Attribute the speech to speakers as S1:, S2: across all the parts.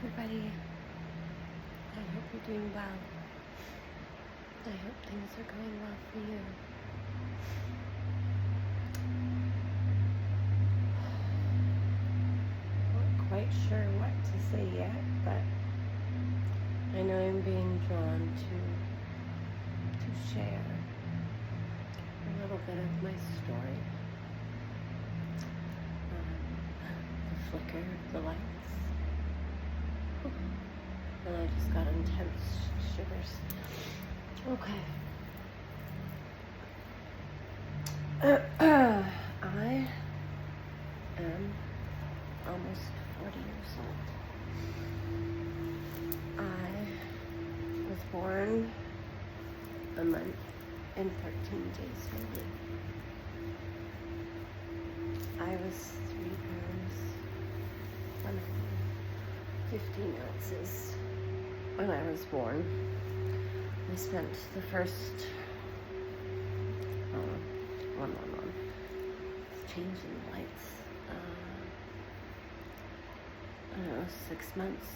S1: everybody. I hope you're doing well. I hope things are going well for you. Not quite sure what to say yet, but I know I'm being drawn to share a little bit of my story. The flicker of the lights. And I just got intense shivers. Okay. I am almost 40 years old. I was born a month and 13 days early. I was 3 pounds, 115 ounces when I was born. I spent the first changing the lights. I don't know, 6 months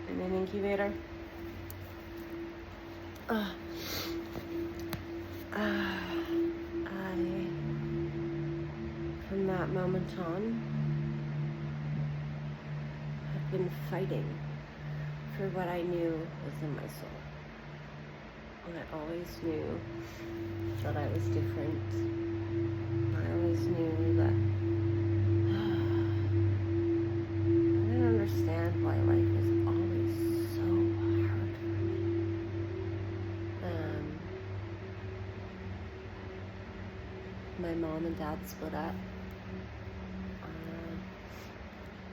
S1: in an incubator. From that moment on, have been fighting for what I knew was in my soul. I always knew that I was different. I always knew that I didn't understand why life was always so hard for me. My mom and dad split up.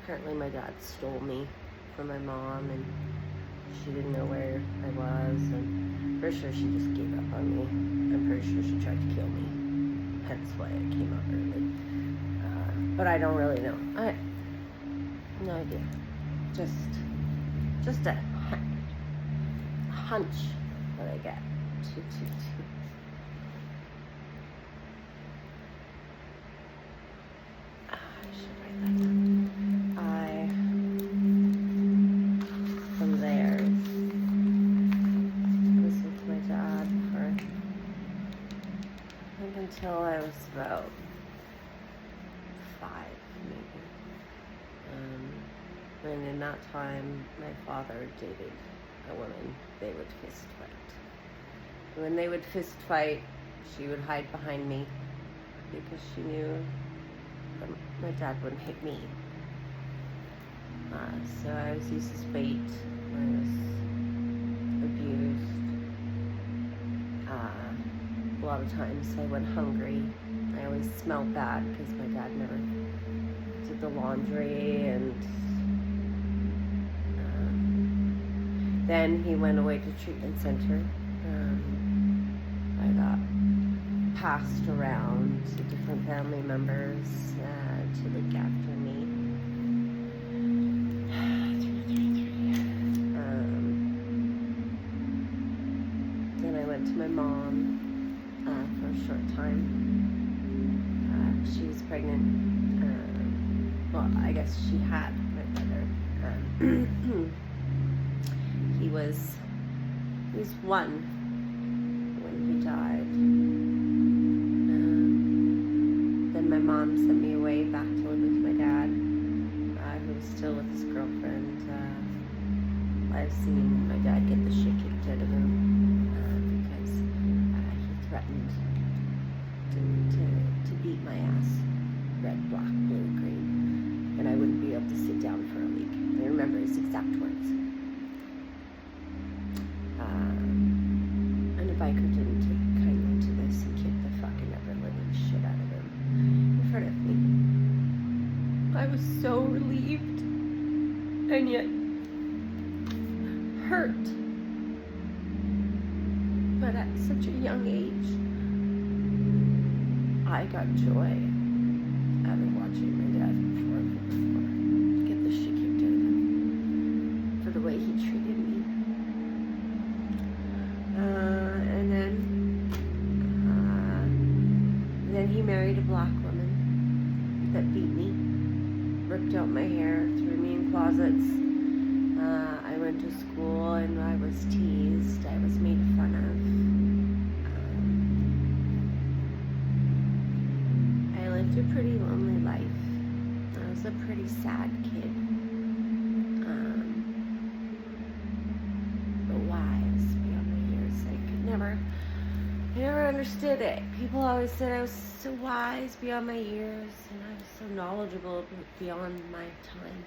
S1: Apparently my dad stole me from my mom, and she didn't know where I was, and pretty sure she just gave up on me. I'm pretty sure she tried to kill me, hence why I came out early. But I don't really know. No idea. Just a hunch that I get. I should write that down. From there, was with my dad for up until I was about 5, maybe. And in that time, my father dated a woman. They would fist fight. When they would fist fight, she would hide behind me because she knew that my dad wouldn't hit me. So I was used as bait. I was abused. A lot of times I went hungry. I always smelled bad because my dad never did the laundry, and then he went away to treatment center. I got passed around to different family members to look after me. Then I went to my mom for a short time. She was pregnant. Well, I guess she had my brother. He was 1 when he died. Then my mom sent me away back to live with my dad, who was still with his girlfriend. I've seen my dad get the shit kicked out of him because he threatened to beat my ass, red, black, blue, green, and I wouldn't be able to sit down for a week. I remember his exact words. And a biker didn't take kindly to this and kicked the fucking ever-living shit out of him in front of me. I was so relieved and yet hurt. But at such a young age, I got joy out of watching my dad before get the shit kicked out of him for the way he treated me. And then he married a black woman that beat me, ripped out my hair, threw me in closets, I went to school and I was teased. I was made fun of. I lived a pretty lonely life. I was a pretty sad kid. But wise beyond my years. I never understood it. People always said I was so wise beyond my years and I was so knowledgeable beyond my time.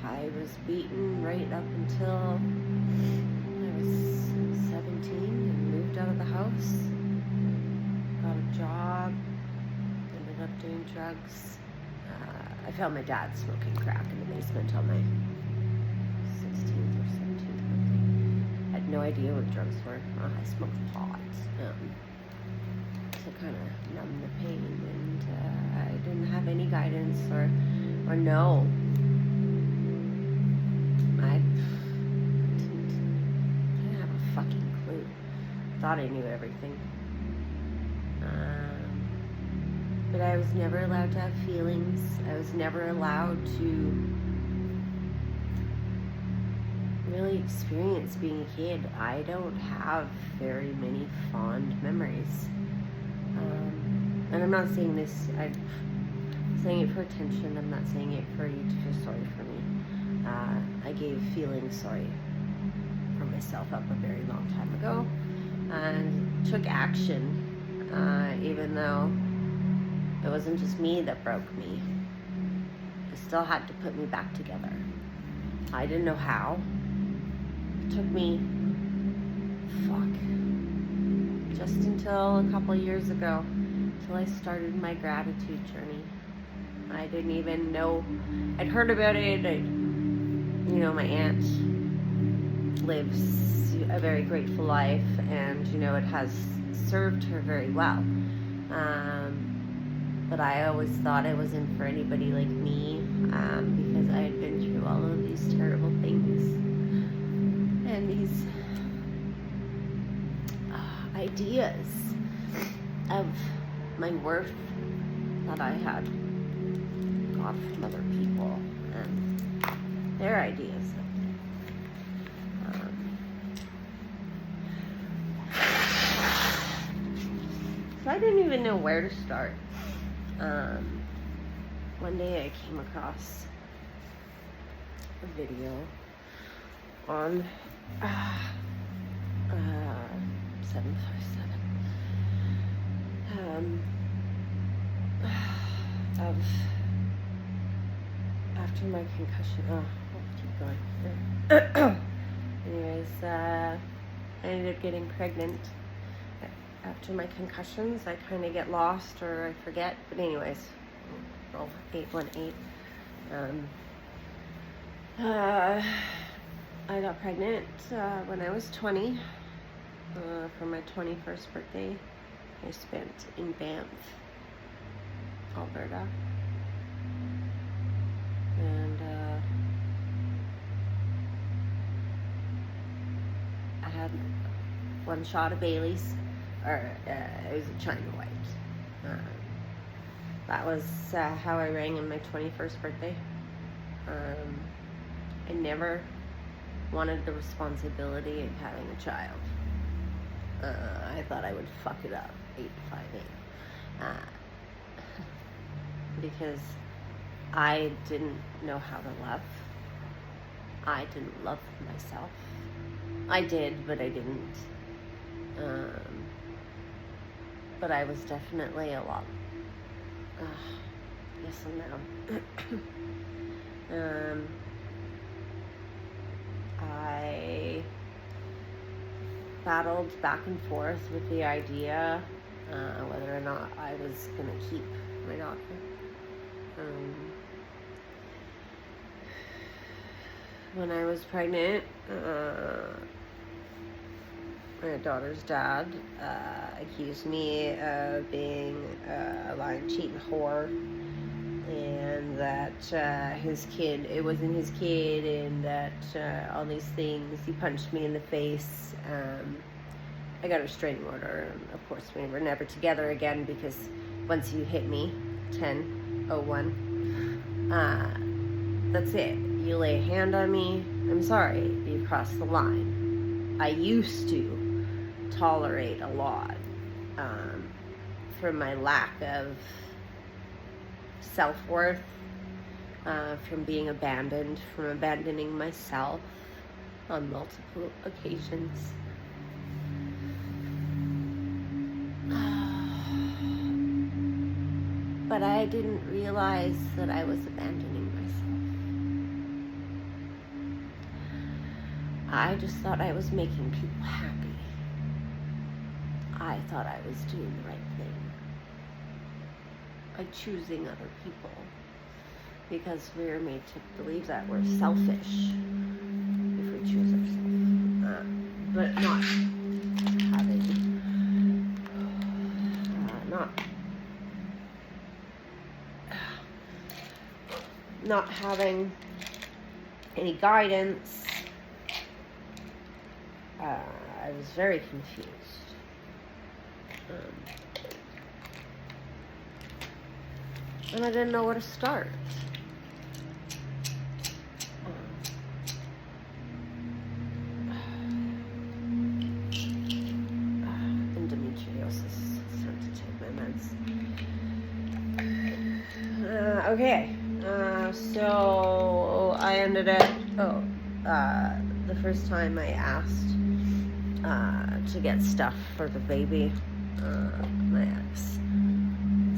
S1: I was beaten right up until I was 17 and moved out of the house. Got a job, ended up doing drugs. I found my dad smoking crack in the basement on my 16th or 17th birthday. I had no idea what drugs were. I smoked pot to kind of numb the pain, and I didn't have any guidance or no. I didn't have a fucking clue. Thought I knew everything. But I was never allowed to have feelings. I was never allowed to really experience being a kid. I don't have very many fond memories. And I'm not saying this, I'm saying it for attention. I'm not saying it for you to feel sorry for me. I gave feeling sorry for myself up a very long time ago and took action, even though it wasn't just me that broke me. It still had to put me back together. I didn't know how. It took me, just until a couple years ago, until I started my gratitude journey. I didn't even know. I'd heard about it. My aunt lives a very grateful life, and it has served her very well. But I always thought it wasn't for anybody like me, because I had been through all of these terrible things and these ideas of my worth that I had got from other people and their ideas. So I didn't even know where to start. One day I came across a video on 757 of after my concussion. I'll keep going. Anyways, I ended up getting pregnant. After my concussions, I kind of get lost or I forget. But anyways, 818. I got pregnant when I was 20 for my 21st birthday. I spent in Banff, Alberta. And I had one shot of Bailey's. It was a China White. That was how I rang in my 21st birthday. I never wanted the responsibility of having a child. I thought I would fuck it up 8 to 5 8. Because I didn't know how to love. I didn't love myself. I did, but I didn't. But I was definitely a lot. Yes and no. I battled back and forth with the idea whether or not I was going to keep my daughter. When I was pregnant, my daughter's dad accused me of being a lying, cheating whore, and that his kid, it wasn't his kid, and that all these things. He punched me in the face. I got a restraining order, and of course we were never together again, because once you hit me 10:01. That's it. You lay a hand on me, I'm sorry, you've crossed the line. I used to tolerate a lot from my lack of self-worth, from being abandoned, from abandoning myself on multiple occasions. But I didn't realize that I was abandoning myself. I just thought I was making people happy. I thought I was doing the right thing by choosing other people, because we're made to believe that we're selfish if we choose ourselves, but not having any guidance. I was very confused. And I didn't know where to start. Endometriosis. It's time to take my meds. Okay. So I ended up, the first time I asked to get stuff for the baby, my ex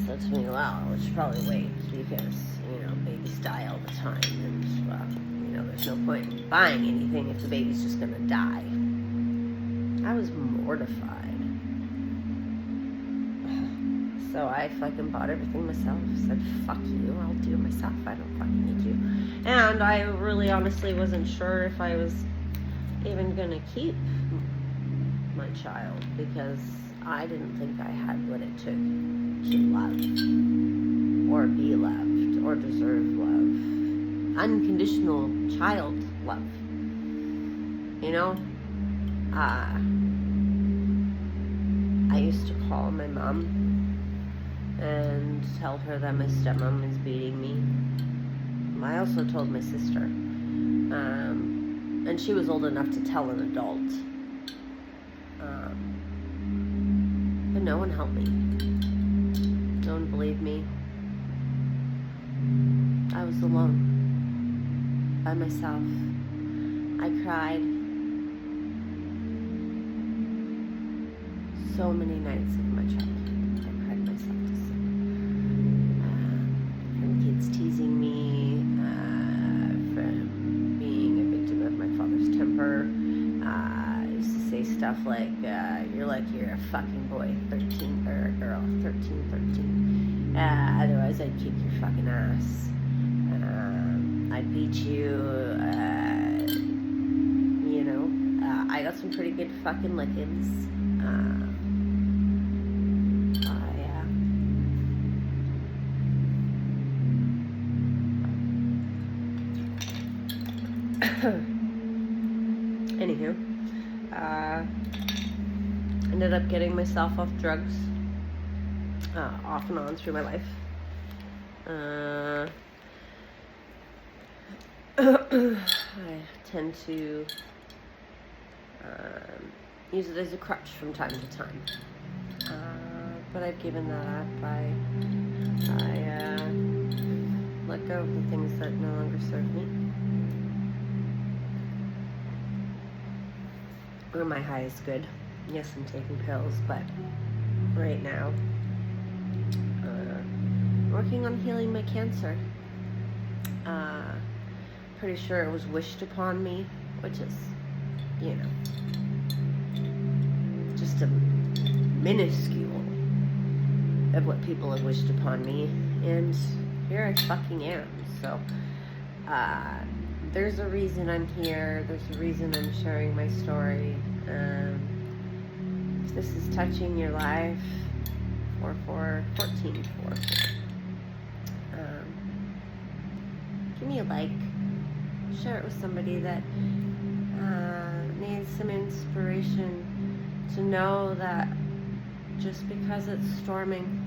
S1: said to me, well, we should probably wait because, babies die all the time, and, there's no point in buying anything if the baby's just gonna die. I was mortified. So I fucking bought everything myself. Said, fuck you, I'll do it myself. I don't fucking need you. And I really honestly wasn't sure if I was even gonna keep my child, because I didn't think I had what it took to love, or be loved, or deserve love. Unconditional child love. I used to call my mom and tell her that my stepmom is beating me. I also told my sister. And she was old enough to tell an adult. But no one helped me. No one believed me. I was alone. By myself. I cried. So many nights of my childhood. I cried myself to sleep. From kids teasing me, from being a victim of my father's temper. I used to say stuff like, you're a fucking boy, 13, or a girl, 13. Otherwise I'd kick your fucking ass. I'd beat you, I got some pretty good fucking lickings. Anywho, ended up getting myself off drugs, off and on through my life. I tend to use it as a crutch from time to time, but I've given that up. I let go of the things that no longer serve me. My high is good. Yes, I'm taking pills, but right now, working on healing my cancer. Pretty sure it was wished upon me, which is, just a minuscule of what people have wished upon me, and here I fucking am. So, there's a reason I'm here. There's a reason I'm sharing my story. If this is touching your life, 14. Give me a like. Share it with somebody that needs some inspiration to know that just because it's storming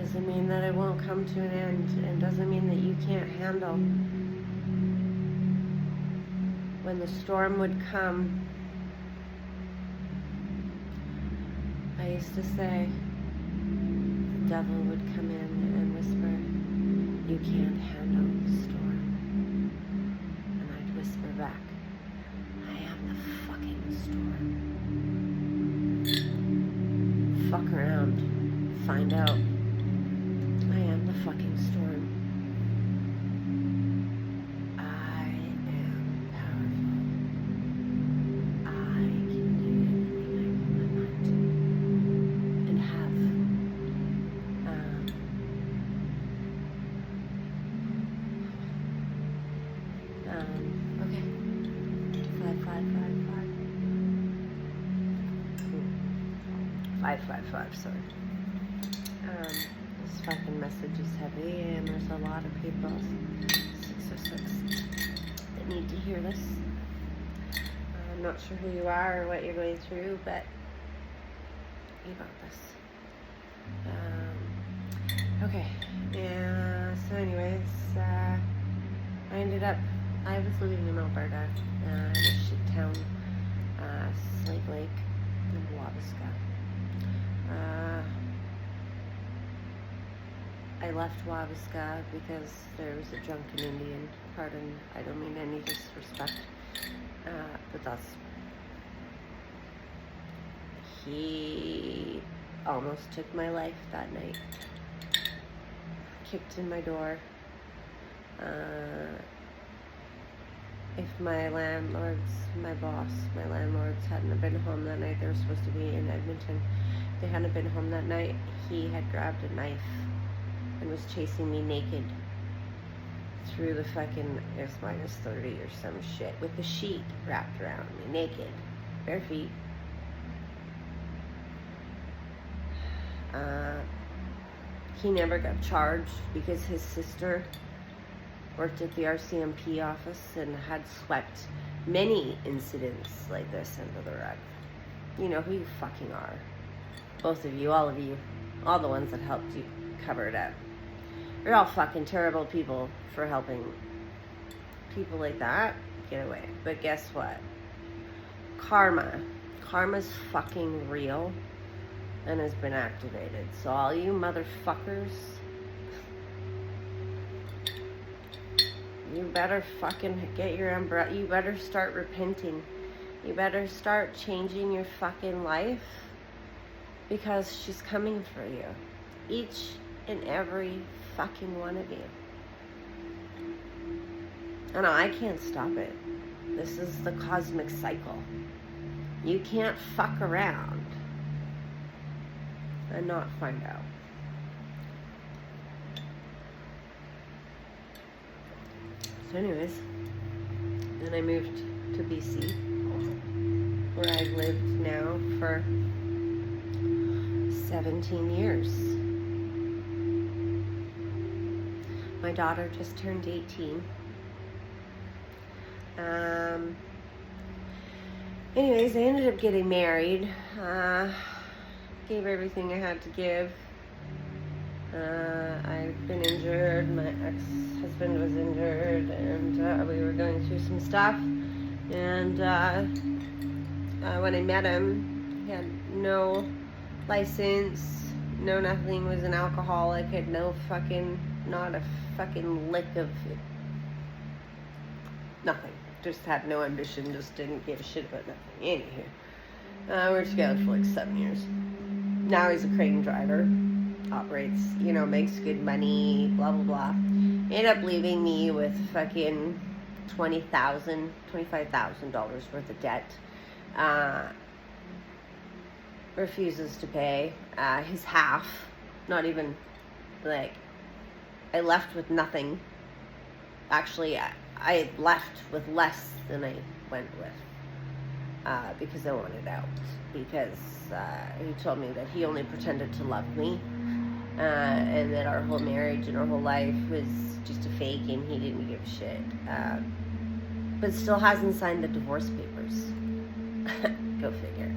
S1: Doesn't mean that it won't come to an end, and doesn't mean that you can't handle. When the storm would come, I used to say, the devil would come in and whisper, "You can't handle the storm." And I'd whisper back, "I am the fucking storm." Fuck around. Find out. I am the fucking storm. I am powerful. I can do anything I put my mind to. And have. Okay. 555. Sorry. This fucking message is heavy, and there's a lot of people, 606, that need to hear this. I'm not sure who you are or what you're going through, but you got this. Okay. Yeah. So, anyways, I was living in Alberta, in a shit town, Slave Lake, in Wabasca. I left Wabasca because there was a drunken Indian. Pardon, I don't mean any disrespect, but he almost took my life that night. Kicked in my door. If my landlords hadn't have been home that night, they were supposed to be in Edmonton. If they hadn't been home that night, he had grabbed a knife and was chasing me naked through the fucking, it was -30 or some shit, with the sheet wrapped around me, naked, bare feet. He never got charged because his sister worked at the RCMP office and had swept many incidents like this under the rug. You know who you fucking are. Both of you, all the ones that helped you cover it up. You're all fucking terrible people for helping people like that get away. But guess what? Karma's fucking real and has been activated. So all you motherfuckers, you better fucking get your umbrella. You better start repenting. You better start changing your fucking life, because she's coming for you. Each and every fucking one of you. And I can't stop it. This is the cosmic cycle. You can't fuck around and not find out. So anyways, then I moved to BC, where I've lived now for 17 years. My daughter just turned 18. Anyways, I ended up getting married. Gave everything I had to give. I've been injured. My ex-husband was injured, and we were going through some stuff. And when I met him, he had no license, no nothing, was an alcoholic, had not a fucking lick of nothing. Just had no ambition, just didn't give a shit about nothing. Anywho, we were together for like 7 years. Now he's a crane driver, operates, makes good money, blah, blah, blah. Ended up leaving me with fucking $25,000 worth of debt. Refuses to pay his half. Not even, I left with nothing. Actually, I left with less than I went with, because I wanted out. Because he told me that he only pretended to love me, and that our whole marriage and our whole life was just a fake, and he didn't give a shit. But still hasn't signed the divorce papers. Go figure.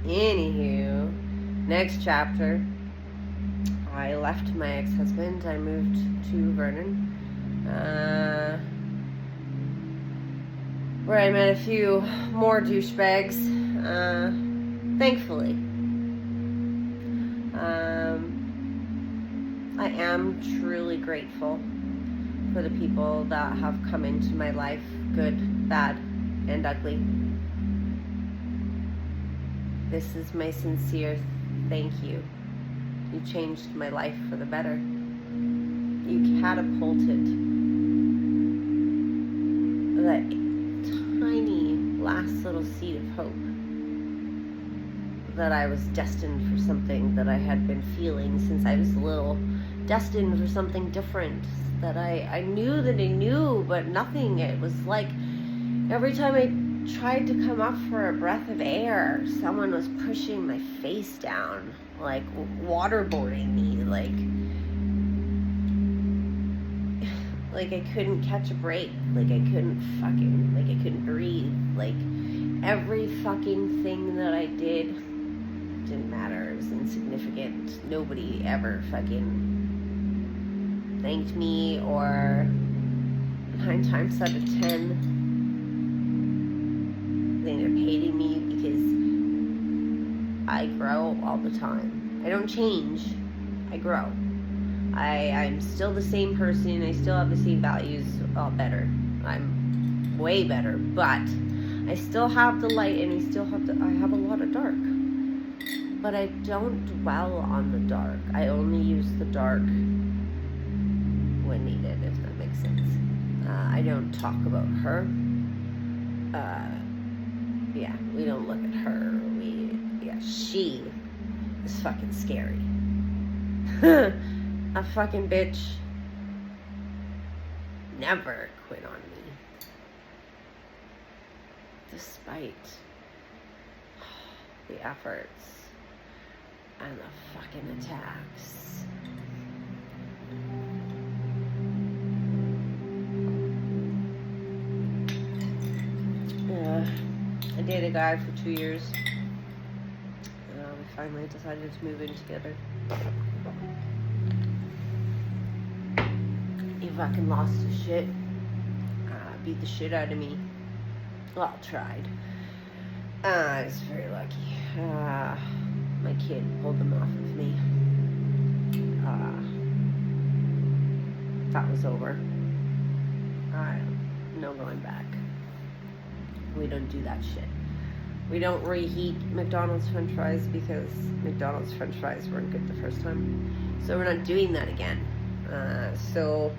S1: Anywho, Next chapter, I left my ex-husband. I moved to Vernon, where I met a few more douchebags, thankfully. I am truly grateful for the people that have come into my life, good, bad, and ugly. This is my sincere thank you. You changed my life for the better. You catapulted that tiny last little seed of hope that I was destined for something that I had been feeling since I was little, destined for something different, that I knew that I knew, but nothing. It was like every time I tried to come up for a breath of air, someone was pushing my face down, like waterboarding me, like I couldn't catch a break, like I couldn't breathe, like every fucking thing that I did didn't matter. It was insignificant. Nobody ever fucking thanked me, or 9 times out of 10 they end up hating me, because I grow all the time. I don't change, I grow. I'm still the same person. I still have the same values, all better. I'm way better, but I still have the light, and I have a lot of dark. But I don't dwell on the dark. I only use the dark when needed, if that makes sense. I don't talk about her. Yeah, we don't look at her. She is fucking scary. A fucking bitch never quit on me, despite the efforts and the fucking attacks. I dated a guy for 2 years. We finally decided to move in together. He fucking lost his shit. Beat the shit out of me. Well, tried. I was very lucky. My kid pulled him off of me. That was over. No going back. We don't do that shit. We don't reheat McDonald's french fries because McDonald's french fries weren't good the first time. So we're not doing that again. So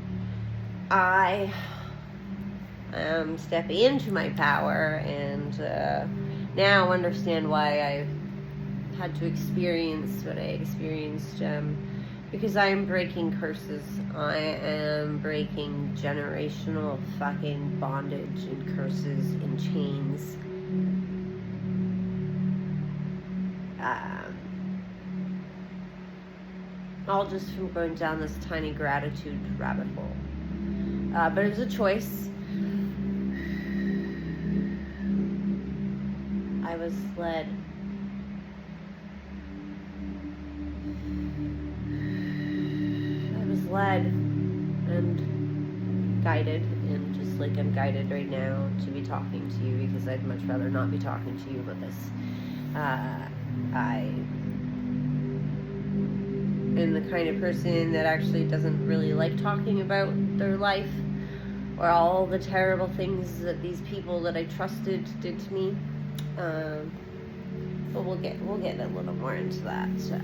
S1: I am stepping into my power, and now understand why I had to experience what I experienced, because I am breaking curses. I am breaking generational fucking bondage and curses and chains. All just from going down this tiny gratitude rabbit hole. But it was a choice. I was led. And guided, and just like I'm guided right now to be talking to you, because I'd much rather not be talking to you about this. I am the kind of person that actually doesn't really like talking about their life or all the terrible things that these people that I trusted did to me. But we'll get a little more into that. So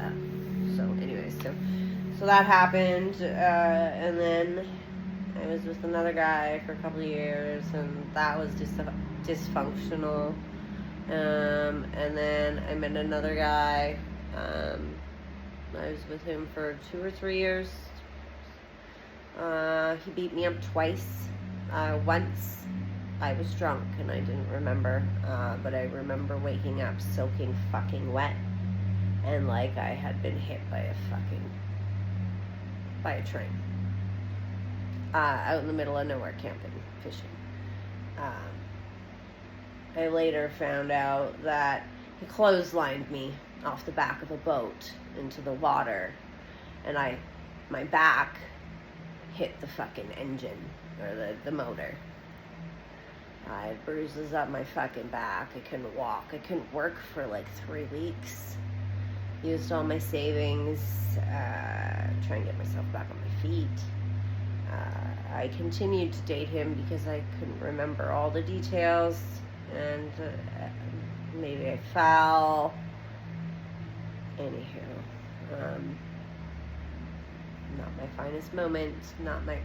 S1: anyways, so that happened, and then I was with another guy for a couple of years, and that was just dysfunctional. And then I met another guy. I was with him for 2 or 3 years. He beat me up twice. Once I was drunk and I didn't remember, but I remember waking up soaking fucking wet, and like I had been hit by a train. Out in the middle of nowhere, camping, fishing. I later found out that he clotheslined me off the back of a boat into the water, and my back hit the fucking engine, or the motor. I had bruises up my fucking back. I couldn't walk. I couldn't work for like 3 weeks. Used all my savings, trying to get myself back on my feet. I continued to date him because I couldn't remember all the details, and maybe I fell. Anywho, not my finest moment, not my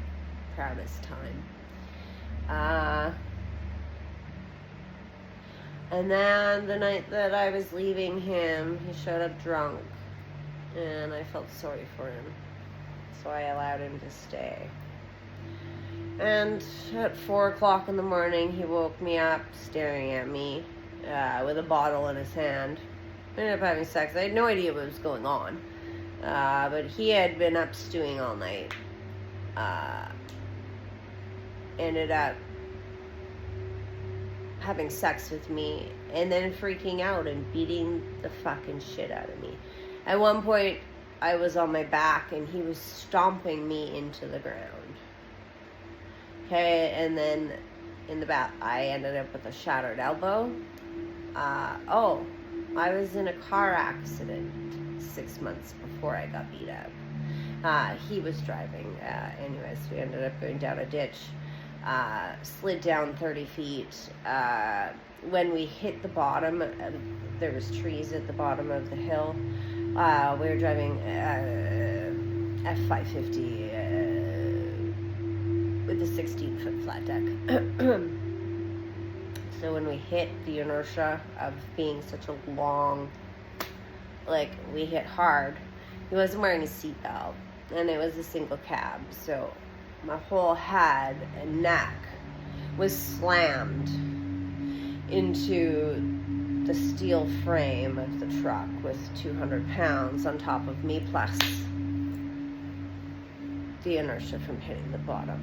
S1: proudest time. And then the night that I was leaving him, he showed up drunk, and I felt sorry for him, so I allowed him to stay. And at 4 o'clock in the morning, he woke me up staring at me with a bottle in his hand. I ended up having sex. I had no idea what was going on, but he had been up stewing all night. Ended up having sex with me, and then freaking out and beating the fucking shit out of me. At one point, I was on my back, and he was stomping me into the ground. Okay, and then in the back, I ended up with a shattered elbow. I was in a car accident 6 months before I got beat up. He was driving. Anyways, we ended up going down a ditch. Slid down 30 feet. When we hit the bottom, there was trees at the bottom of the hill. We were driving F550 with a 16-foot flat deck. So when we hit the inertia of being such a long, like, we hit hard, he wasn't wearing a seatbelt, and it was a single cab, so my whole head and neck was slammed into the steel frame of the truck with 200 pounds on top of me, plus the inertia from hitting the bottom.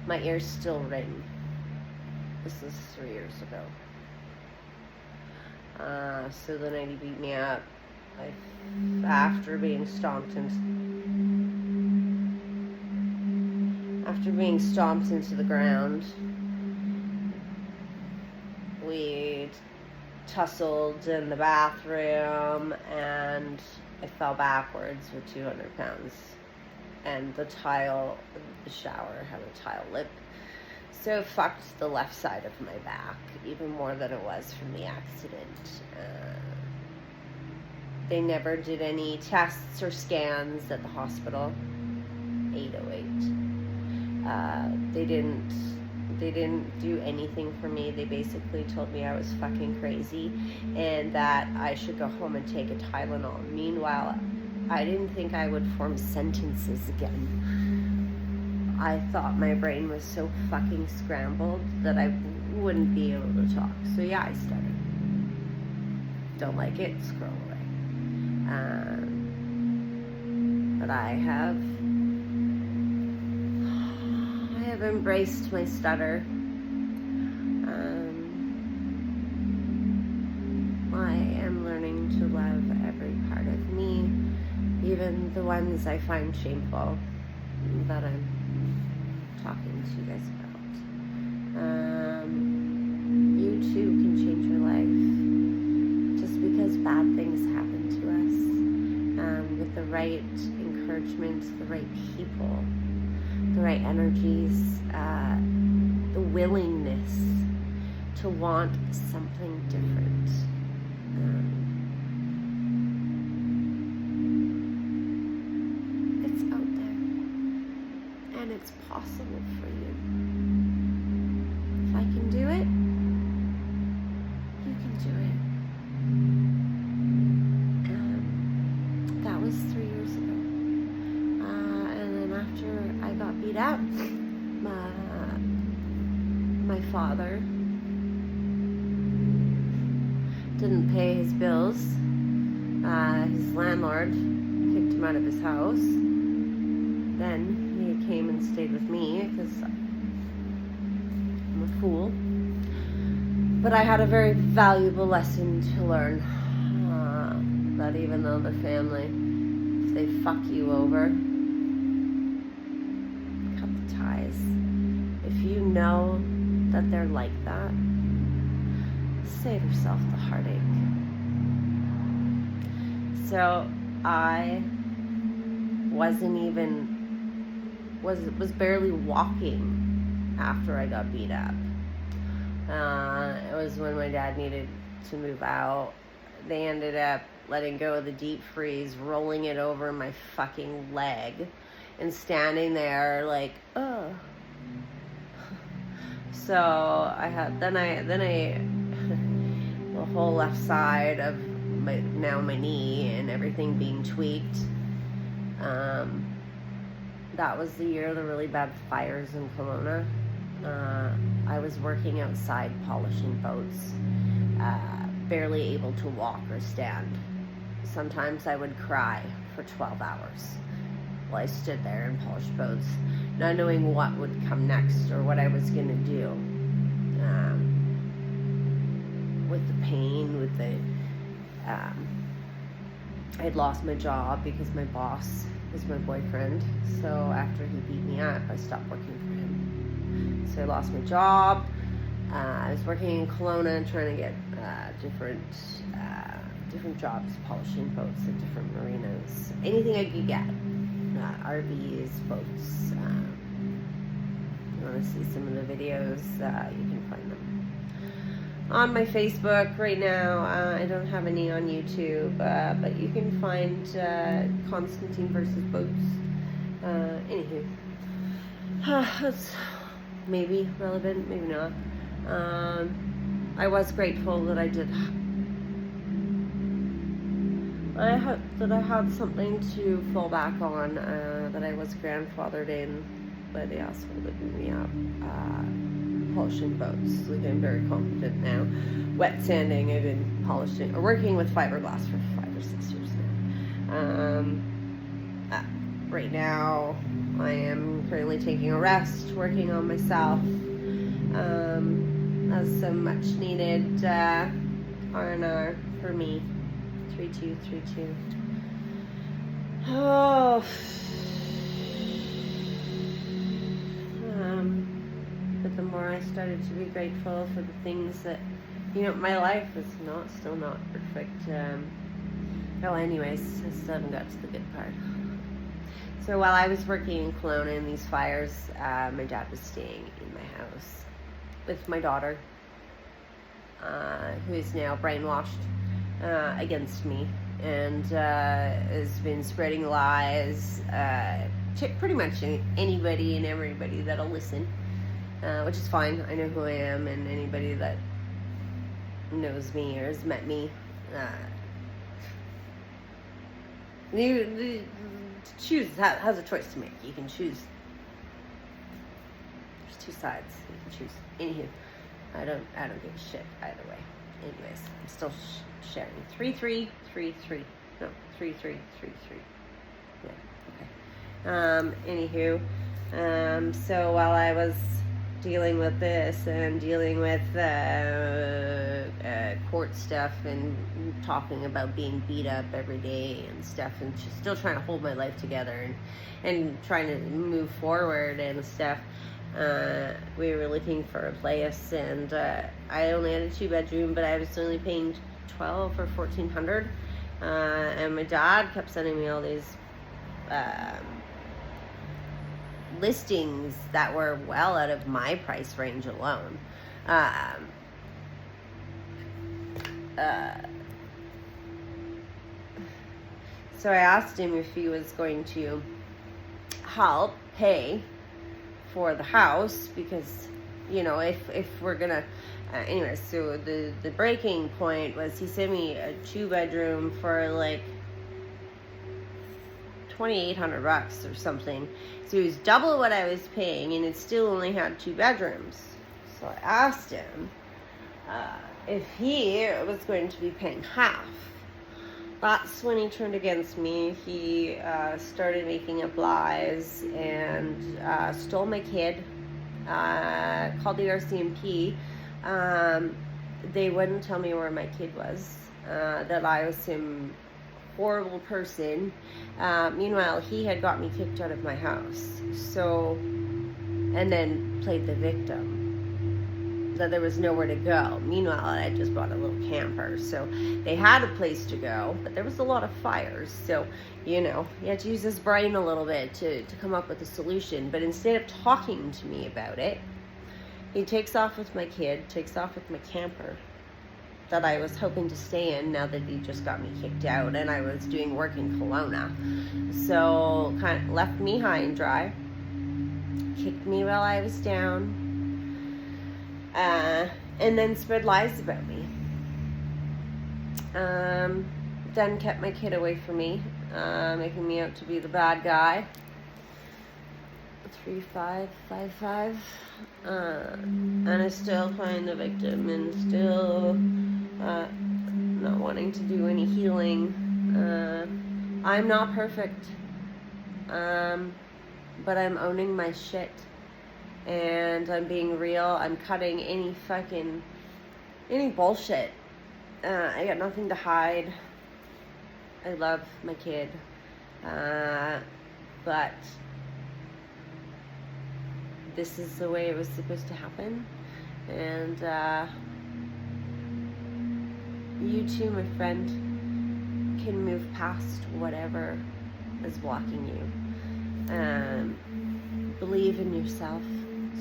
S1: My ears still ring. This was 3 years ago. So the night he beat me up, after being stomped into the ground, we tussled in the bathroom, and I fell backwards with 200 pounds. And the shower had a tile lip, so it fucked the left side of my back even more than it was from the accident. They never did any tests or scans at the hospital. 808. They didn't do anything for me. They basically told me I was fucking crazy and that I should go home and take a Tylenol. Meanwhile, I didn't think I would form sentences again. I thought my brain was so fucking scrambled that I wouldn't be able to talk. So yeah, I studied. Don't like it? Scroll away. But I have embraced my stutter. I am learning to love every part of me, even the ones I find shameful that I'm talking to you guys about. You too can change your life just because bad things happen to us. With the right encouragement, the right people, the right energies, the willingness to want something different. It's out there, and it's possible for you. If I can do it, you can do it. That was 3 years ago. And then after I got beat up, my father didn't pay his bills. His landlord kicked him out of his house. Then he came and stayed with me because I'm a fool. But I had a very valuable lesson to learn. That even though the family, if they fuck you over, cut the ties. If you know that they're like that, save yourself the heartache. So I was barely walking after I got beat up. It was when my dad needed to move out. They ended up letting go of the deep freeze, rolling it over my fucking leg, and standing there like, oh. So I had the whole left side of my knee and everything being tweaked. That was the year of the really bad fires in Kelowna. I was working outside polishing boats, barely able to walk or stand. Sometimes I would cry for 12 hours while I stood there and polished boats, not knowing what would come next or what I was going to do. With the pain, with the... I had lost my job because my boss was my boyfriend. So after he beat me up, I stopped working for him. So I lost my job. I was working in Kelowna trying to get different jobs, polishing boats at different marinas. Anything I could get. RVs, boats. You want to see some of the videos, you can find them on my Facebook right now. I don't have any on YouTube, but you can find Constantine versus Boats. Anywho, that's maybe relevant, maybe not. I was grateful that I had something to fall back on, that I was grandfathered in by the asshole that beat me up. Polishing boats. Like, I'm very confident now. Wet sanding, I've been polishing or working with fiberglass for 5 or 6 years now. Right now I am currently taking a rest, working on myself, as some much needed R&R for me. 3232. Oh. But the more I started to be grateful for the things that, my life is still not perfect. Anyways, I still haven't got to the good part. So while I was working in Kelowna in these fires, my dad was staying in my house with my daughter, who is now brainwashed against me and has been spreading lies to pretty much anybody and everybody that'll listen. Which is fine. I know who I am, and anybody that knows me or has met me, you choose, has a choice to make. You can choose. There's two sides. You can choose. Anywho, I don't give a shit either way. Anyways, I'm still sharing. 3333. No, 3333. Yeah. Okay. Anywho, so while I was dealing with this and dealing with court stuff and talking about being beat up every day and stuff, and just still trying to hold my life together and trying to move forward and stuff, we were looking for a place, and I only had a 2-bedroom, but I was only paying $1,200 or $1,400, and my dad kept sending me all these listings that were well out of my price range alone. So I asked him if he was going to help pay for the house, because if we're gonna anyway, so the breaking point was he sent me a 2-bedroom for like $2,800 or something. So it was double what I was paying, and it still only had 2 bedrooms. So I asked him if he was going to be paying half. That's when he turned against me. He started making up lies and stole my kid, called the RCMP, they wouldn't tell me where my kid was, that I was some horrible person. Meanwhile, he had got me kicked out of my house. So, and then played the victim, that there was nowhere to go. Meanwhile, I just bought a little camper, so they had a place to go, but there was a lot of fires. So, you had to use his brain a little bit to come up with a solution. But instead of talking to me about it, he takes off with my kid, takes off with my camper that I was hoping to stay in now that he just got me kicked out, and I was doing work in Kelowna. So kind of left me high and dry, kicked me while I was down, and then spread lies about me. Then kept my kid away from me, making me out to be the bad guy. 3'5", 5'5", and I still playing the victim, and still not wanting to do any healing. I'm not perfect, but I'm owning my shit, and I'm being real. I'm cutting any bullshit. I got nothing to hide. I love my kid, but this is the way it was supposed to happen. And you too, my friend, can move past whatever is blocking you. Believe in yourself.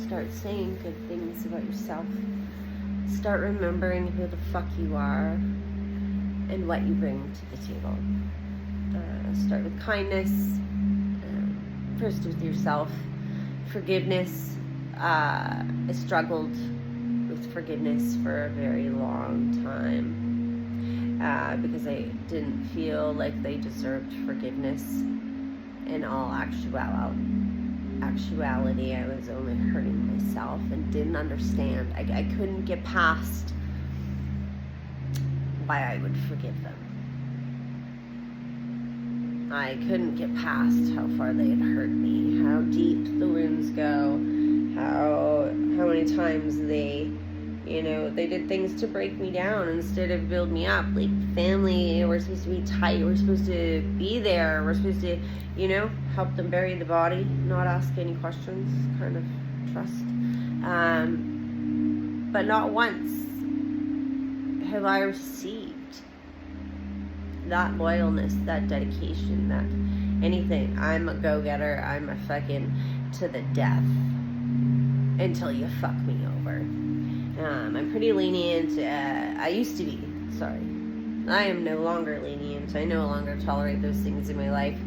S1: Start saying good things about yourself. Start remembering who the fuck you are and what you bring to the table. Start with kindness, first with yourself. Forgiveness. I struggled with forgiveness for a very long time because I didn't feel like they deserved forgiveness. In all actuality, I was only hurting myself and didn't understand. I couldn't get past why I would forgive them. I couldn't get past how far they had hurt me, how deep the wounds go, how many times they did things to break me down instead of build me up. Like family, we're supposed to be tight, we're supposed to be there, we're supposed to, help them bury the body, not ask any questions, kind of trust. But not once have I received that loyalness, that dedication, that anything. I'm a go-getter. I'm a fucking to the death until you fuck me over. I'm pretty lenient. I used to be. Sorry. I am no longer lenient. I no longer tolerate those things in my life.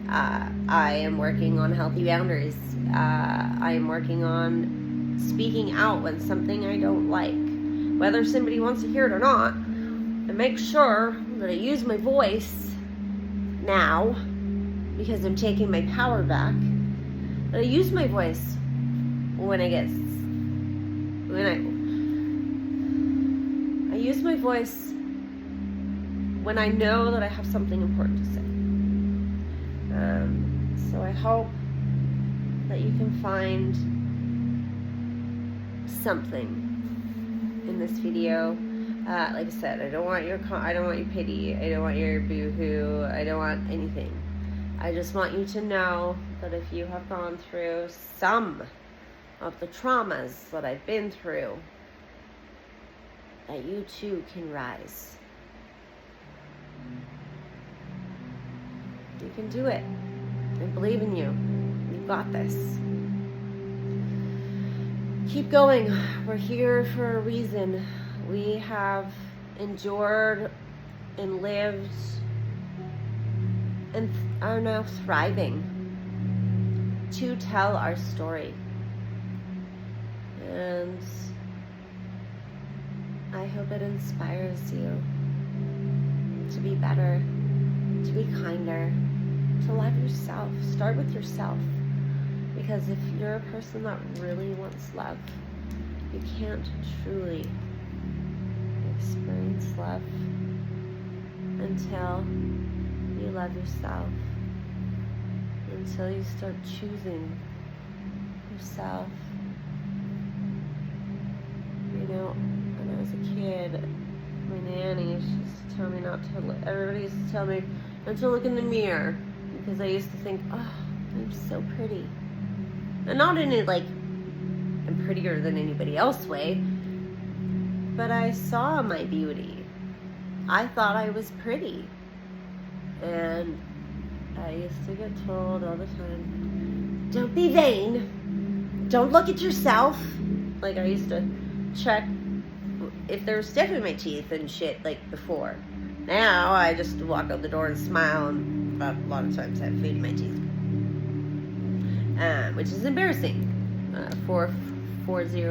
S1: I am working on healthy boundaries. I am working on speaking out when something I don't like, whether somebody wants to hear it or not. And make sure that I use my voice now, because I'm taking my power back, that I use my voice when I use my voice when I know that I have something important to say. So I hope that you can find something in this video. Like I said, I don't want your pity. I don't want your boo-hoo. I don't want anything. I just want you to know that if you have gone through some of the traumas that I've been through, that you too can rise. You can do it. I believe in you. You've got this. Keep going. We're here for a reason. We have endured and lived and are now thriving to tell our story. And I hope it inspires you to be better, to be kinder, to love yourself. Start with yourself. Because if you're a person that really wants love, you can't truly experience love until you love yourself, until you start choosing yourself. When I was a kid, kid, my nanny, she used to tell me not to, everybody used to tell me not to look in the mirror, because I used to think, oh, I'm so pretty. And not in it like, I'm prettier than anybody else way, but I saw my beauty. I thought I was pretty. And I used to get told all the time, don't be vain. Don't look at yourself. Like, I used to check if there was stuff in my teeth and shit, like, before. Now, I just walk out the door and smile, and a lot of times I have food in my teeth. Which is embarrassing. 4040.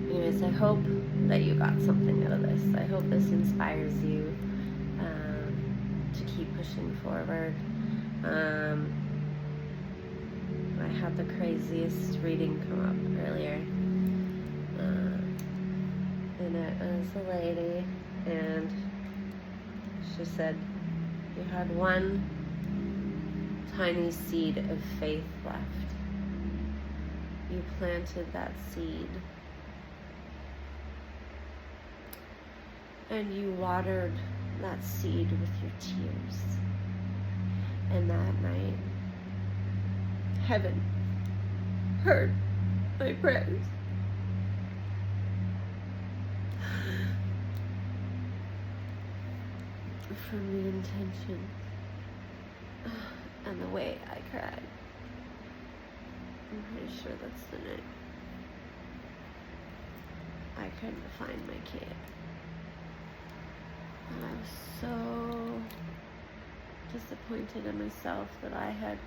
S1: Anyways, I hope that you got something out of this. I hope this inspires you to keep pushing forward. I had the craziest reading come up earlier. And it was a lady, and she said, you had one tiny seed of faith left. You planted that seed. And you watered that seed with your tears. And that night, heaven heard my prayers. From the intention and the way I cried. I'm pretty sure that's the night I couldn't find my kid. And I was so disappointed in myself that I had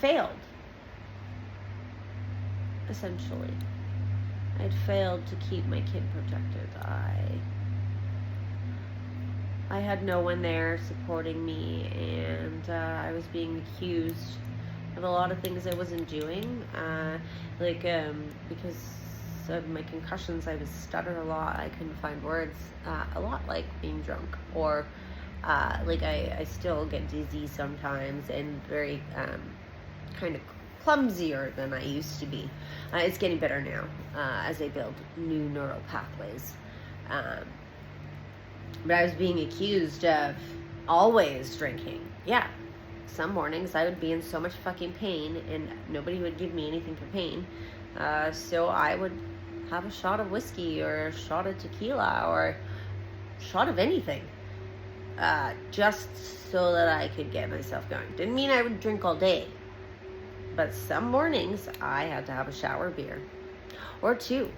S1: failed, essentially. I'd failed to keep my kid protected. I had no one there supporting me, and I was being accused of a lot of things I wasn't doing. Because of my concussions, I would stutter a lot. I couldn't find words. A lot like being drunk, or I still get dizzy sometimes, and very kind of clumsier than I used to be. It's getting better now as I build new neural pathways. But I was being accused of always drinking. Yeah. Some mornings I would be in so much fucking pain, and nobody would give me anything for pain. So I would have a shot of whiskey, or a shot of tequila, or a shot of anything. Just so that I could get myself going. Didn't mean I would drink all day. But some mornings I had to have a shower beer. Or two.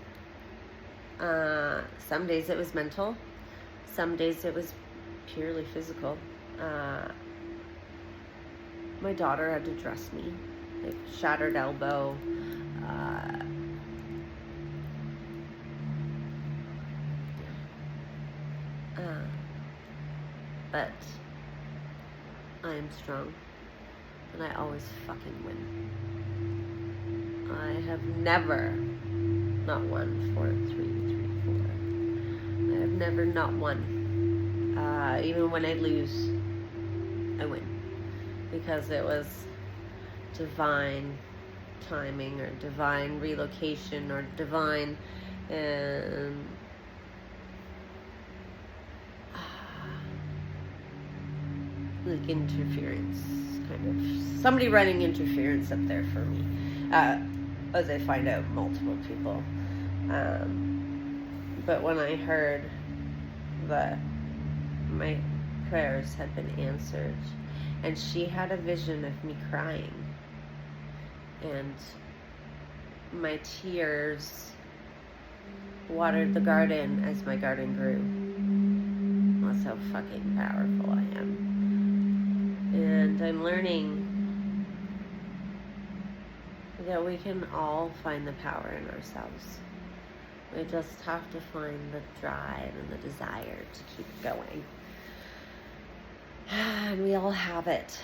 S1: Some days it was mental. Some days it was purely physical. My daughter had to dress me, like shattered elbow. But I am strong, and I always fucking win. I have never not won 4-3-3-4. I have never not won. Even when I lose, I win. Because it was divine timing, or divine relocation, or divine like interference, kind of somebody running interference up there for me, as I find out multiple people. But when I heard that my prayers had been answered, and she had a vision of me crying, and my tears watered the garden as my garden grew. That's how fucking powerful I am. And I'm learning that we can all find the power in ourselves. We just have to find the drive and the desire to keep going. And we all have it.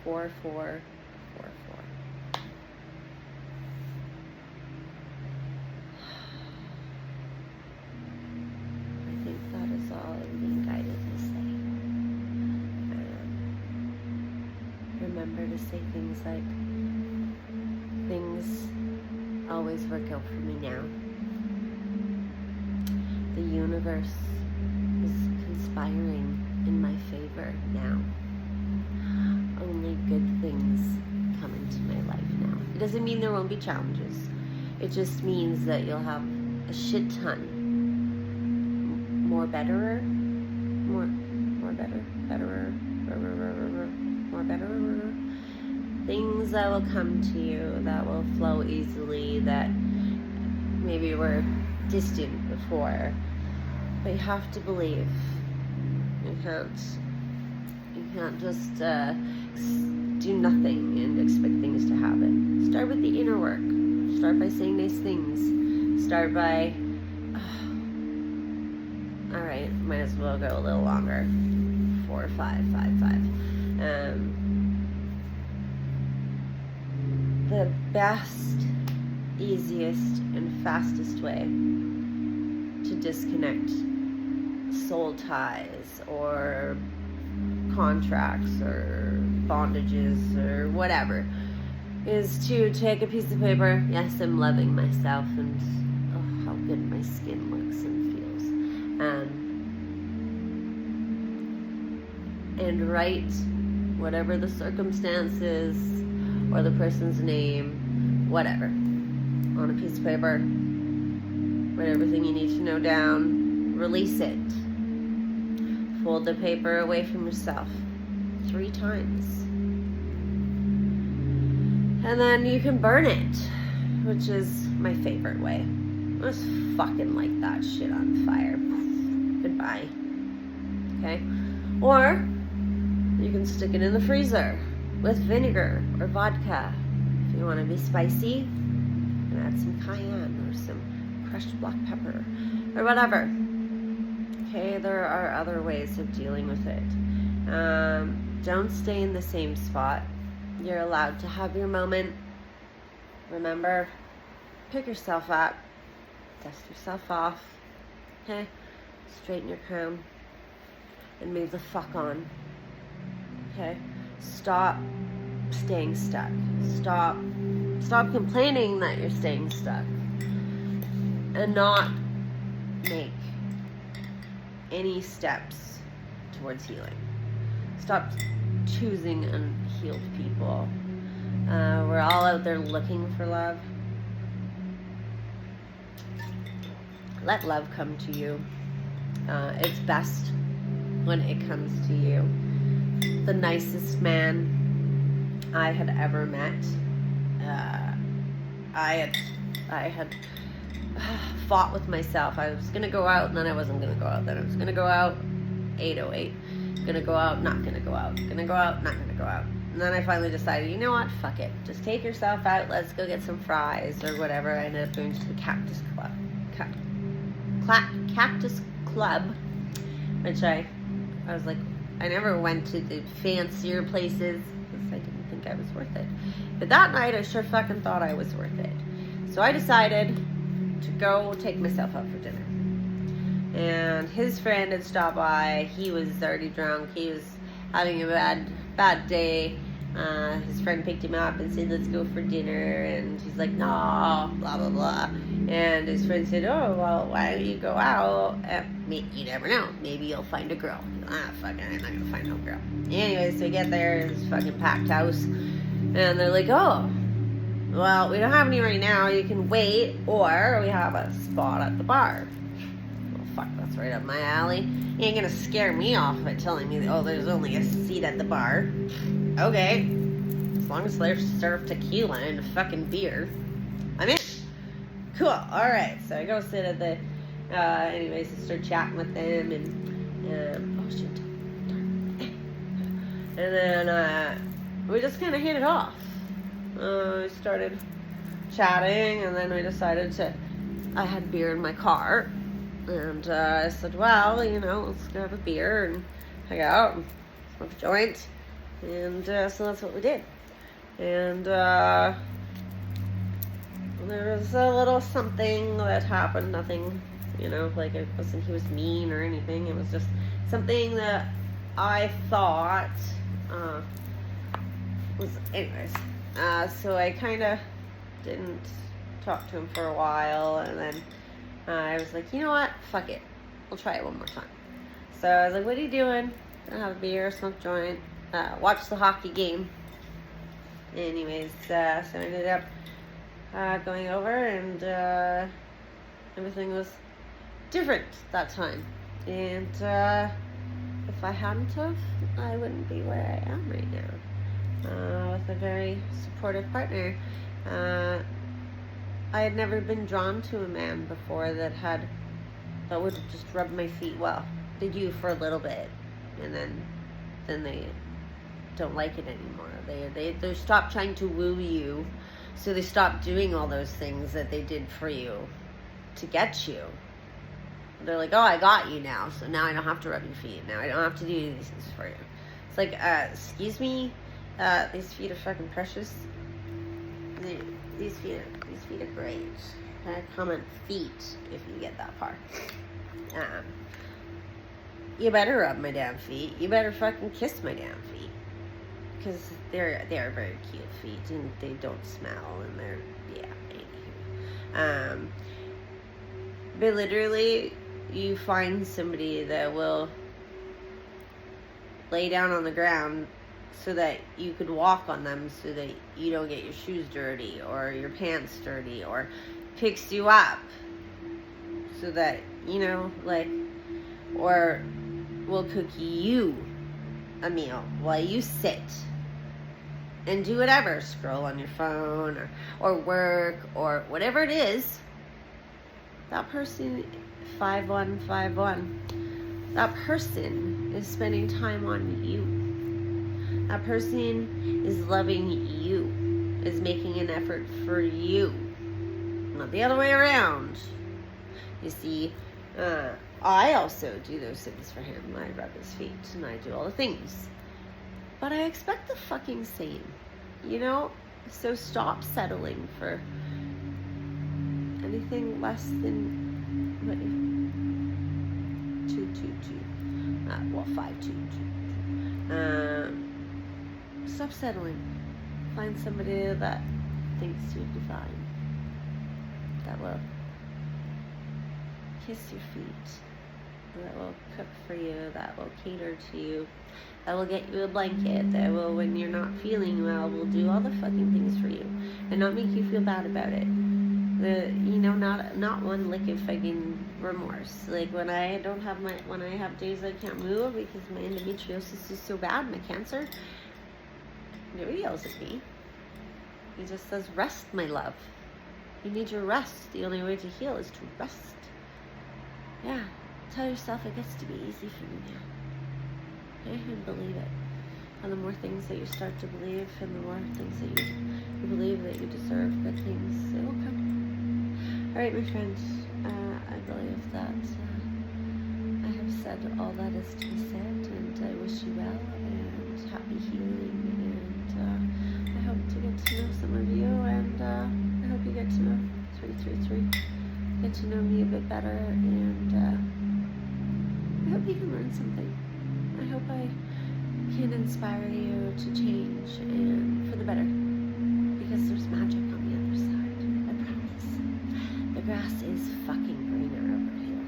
S1: 4444. I think that is all I'm being guided to say. Remember her to say things like, things always work out for me now. The universe is conspiring in my favor now. Only good things come into my life now. It doesn't mean there won't be challenges. It just means that you'll have a shit ton more better things that will come to you, that will flow easily, that maybe were distant before. But you have to believe. You can't just do nothing and expect things to happen. Start with the inner work. Start by saying nice things. Start by alright, might as well go a little longer. 4, 5, 5, 5. The best, easiest, and fastest way to disconnect soul ties or contracts or bondages or whatever is to take a piece of paper. Yes, I'm loving myself, and oh, how good my skin looks and feels. And write whatever the circumstances or the person's name, whatever, on a piece of paper. Write everything you need to know down. Release it. Fold the paper away from yourself 3 times. And then you can burn it, which is my favorite way. Just fucking light that shit on fire. Goodbye. Okay? Or you can stick it in the freezer with vinegar or vodka. If you want to be spicy, you can add some cayenne or some crushed black pepper or whatever. Okay, there are other ways of dealing with it. Don't stay in the same spot. You're allowed to have your moment. Remember, pick yourself up, dust yourself off, okay? Straighten your crown and move the fuck on. Okay? Stop staying stuck. Stop complaining that you're staying stuck. And not make any steps towards healing. Stop choosing unhealed people. We're all out there looking for love. Let love come to you. It's best when it comes to you. The nicest man I had ever met. I had fought with myself. I was gonna go out, and then I wasn't gonna go out. Then I was gonna go out. 8:08. Gonna go out. Not gonna go out. Gonna go out. Not gonna go out. And then I finally decided, you know what? Fuck it. Just take yourself out. Let's go get some fries or whatever. I ended up going to the Cactus Club. Cactus Club, which I was like, I never went to the fancier places because I didn't think I was worth it. But that night, I sure fucking thought I was worth it. So I decided to go take myself out for dinner. And his friend had stopped by. He was already drunk. He was having a bad day. His friend picked him up and said, let's go for dinner. And he's like, no, blah, blah, blah. And his friend said, oh, well, why don't you go out? You never know. Maybe you'll find a girl. Fucking, I'm not going to find no girl. Anyways, so we get there. It's a fucking packed house. And they're like, oh, well, we don't have any right now. You can wait. Or we have a spot at the bar. Well, fuck, that's right up my alley. You ain't going to scare me off by telling me, oh, there's only a seat at the bar. Okay. As long as they serve tequila and a fucking beer, I'm in. Cool. Alright. So I go sit at the, anyways, I start chatting with them and, oh shit. And then, we just kind of hit it off. We started chatting, and then we decided I had beer in my car. And, I said, well, you know, let's go have a beer and hang out and smoke a joint. And so that's what we did. And there was a little something that happened. Nothing, you know, like it wasn't he was mean or anything. It was just something that I thought Anyways, so I kind of didn't talk to him for a while, and then I was like, you know what? Fuck it. We'll try it one more time. So I was like, what are you doing? Gonna have a beer, smoke joint, watch the hockey game. Anyways, so I ended up going over, and everything was different that time. And if I hadn't have, I wouldn't be where I am right now. With a very supportive partner. I had never been drawn to a man before that would just rub my feet. Well, they do for a little bit, and then they don't like it anymore. They stop trying to woo you, so they stop doing all those things that they did for you to get you. They're like, oh, I got you now, so now I don't have to rub your feet. Now I don't have to do these things for you. It's like, excuse me, these feet are fucking precious. These feet are great. Comment feet if you get that far. You better rub my damn feet. You better fucking kiss my damn feet, because they are very cute feet, and they don't smell, and they're anywho. But literally, you find somebody that will lay down on the ground so that you could walk on them, so that you don't get your shoes dirty or your pants dirty, or picks you up so that, or will cook you a meal while you sit and do whatever, scroll on your phone or work or whatever it is. That person, 5151, that person is spending time on you. That person is loving you, is making an effort for you, not the other way around. You see, I also do those things for him. I rub his feet and I do all the things. But I expect the fucking same, So stop settling for anything less than 222. 522. Stop settling. Find somebody that thinks you're divine, that will kiss your feet, that will cook for you, that will cater to you, that will get you a blanket, that will, when you're not feeling well, will do all the fucking things for you and not make you feel bad about it. Not one lick of fucking remorse. Like when I have days I can't move because my endometriosis is so bad, my cancer, nobody yells at me. He just says, rest, my love. You need your rest. The only way to heal is to rest. Yeah. Tell yourself it gets to be easy for me now. Okay? And believe it. And the more things that you start to believe, and the more things that you believe that you deserve good things, it will come. Alright, my friends. I believe that I have said all that is to be said, and I wish you well, and happy healing, and I hope to get to know some of you, and I hope you get to know 333, get to know me a bit better, and I hope you can learn something. I hope I can inspire you to change and for the better, because there's magic on the other side. I promise. The grass is fucking greener over here,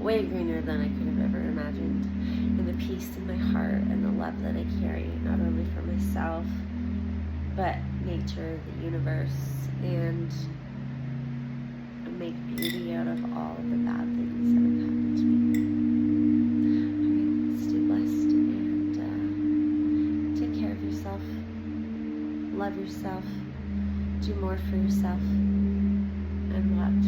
S1: way greener than I could have ever imagined. And the peace in my heart and the love that I carry, not only for myself, but nature, the universe, and make beauty out of all of the bad things that have happened to me. Alright, stay blessed, and take care of yourself, love yourself, do more for yourself, and watch